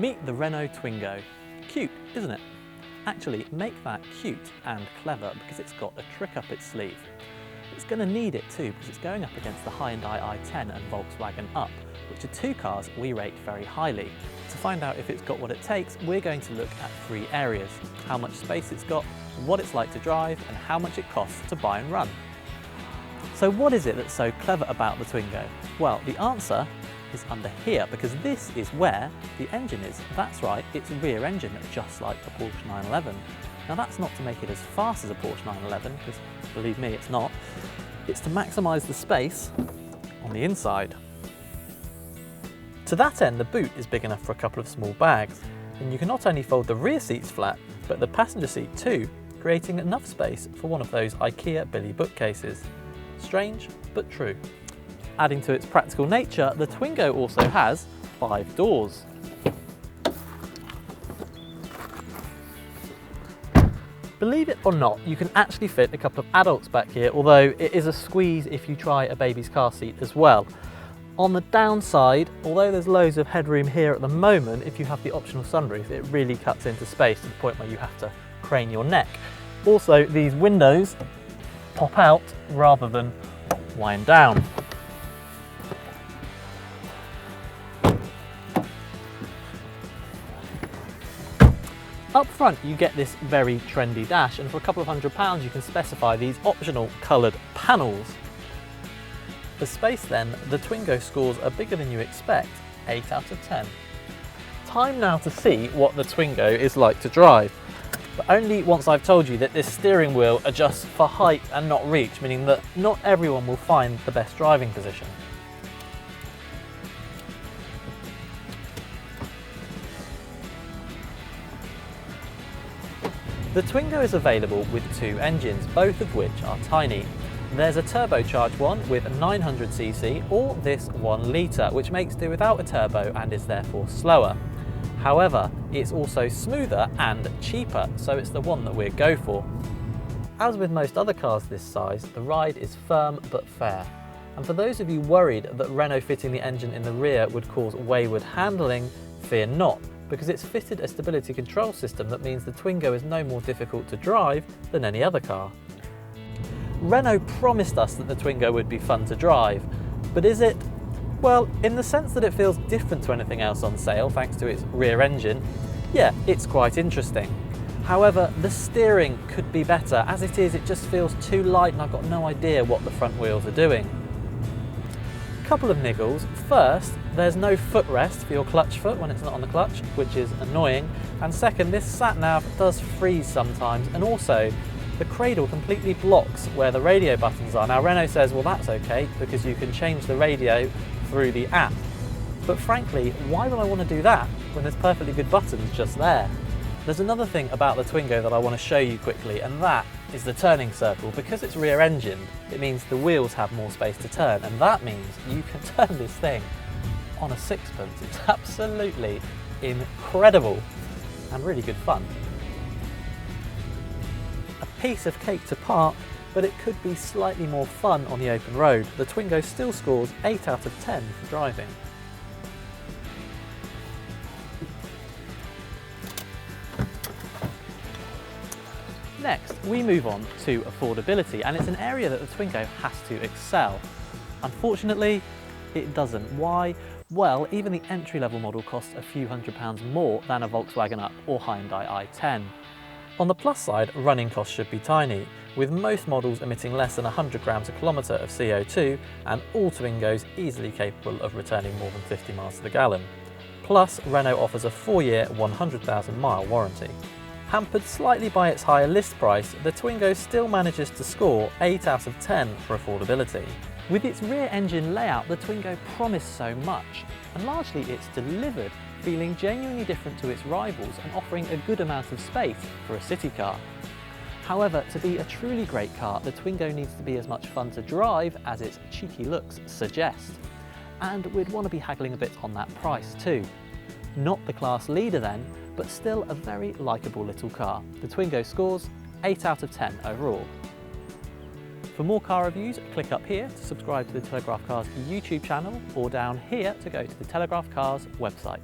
Meet the Renault Twingo. Cute, isn't it? Actually, make that cute and clever because it's got a trick up its sleeve. It's going to need it too because it's going up against the Hyundai i10 and Volkswagen Up, which are two cars we rate very highly. To find out if it's got what it takes, we're going to look at three areas: how much space it's got, what it's like to drive, and how much it costs to buy and run. So what is it that's so clever about the Twingo? Well, the answer is under here, because this is where the engine is. That's right, it's rear engine, just like a Porsche 911. Now that's not to make it as fast as a Porsche 911, because believe me, it's not. It's to maximise the space on the inside. To that end, the boot is big enough for a couple of small bags, and you can not only fold the rear seats flat, but the passenger seat too, creating enough space for one of those IKEA Billy bookcases. Strange, but true. Adding to its practical nature, the Twingo also has 5 doors. Believe it or not, you can actually fit a couple of adults back here, although it is a squeeze if you try a baby's car seat as well. On the downside, although there's loads of headroom here at the moment, if you have the optional sunroof, it really cuts into space to the point where you have to crane your neck. Also, these windows pop out rather than wind down. Up front you get this very trendy dash, and for a couple of £100 you can specify these optional coloured panels. For space then, the Twingo scores are bigger than you expect, 8 out of 10. Time now to see what the Twingo is like to drive, but only once I've told you that this steering wheel adjusts for height and not reach, meaning that not everyone will find the best driving position. The Twingo is available with 2 engines, both of which are tiny. There's a turbocharged one with 900cc or this 1 litre, which makes do without a turbo and is therefore slower. However, it's also smoother and cheaper, so it's the one that we'll go for. As with most other cars this size, the ride is firm but fair. And for those of you worried that Renault fitting the engine in the rear would cause wayward handling, fear not, because it's fitted a stability control system that means the Twingo is no more difficult to drive than any other car. Renault promised us that the Twingo would be fun to drive, but is it? Well, in the sense that it feels different to anything else on sale thanks to its rear engine, yeah, it's quite interesting. However, the steering could be better. As it is, it just feels too light and I've got no idea what the front wheels are doing. Couple of niggles. First, there's no footrest for your clutch foot when it's not on the clutch, which is annoying. And second, this sat-nav does freeze sometimes, and also the cradle completely blocks where the radio buttons are. Now Renault says, well, that's okay because you can change the radio through the app. But frankly, why would I want to do that when there's perfectly good buttons just there? There's another thing about the Twingo that I want to show you quickly, and that is the turning circle. Because it's rear engined, it means the wheels have more space to turn, and that means you can turn this thing on a sixpence. It's absolutely incredible and really good fun. A piece of cake to park, but it could be slightly more fun on the open road. The Twingo still scores 8 out of 10 for driving. Next, we move on to affordability, and it's an area that the Twingo has to excel. Unfortunately, it doesn't. Why? Well, even the entry-level model costs a few £100s more than a Volkswagen Up or Hyundai i10. On the plus side, running costs should be tiny, with most models emitting less than 100 grams a kilometre of CO2, and all Twingos easily capable of returning more than 50 miles to the gallon. Plus, Renault offers a 4-year, 100,000-mile warranty. Hampered slightly by its higher list price, the Twingo still manages to score 8 out of 10 for affordability. With its rear engine layout, the Twingo promised so much, and largely it's delivered, feeling genuinely different to its rivals and offering a good amount of space for a city car. However, to be a truly great car, the Twingo needs to be as much fun to drive as its cheeky looks suggest. And we'd want to be haggling a bit on that price too. Not the class leader then, but still a very likeable little car. The Twingo scores 8 out of 10 overall. For more car reviews, click up here to subscribe to the Telegraph Cars YouTube channel, or down here to go to the Telegraph Cars website.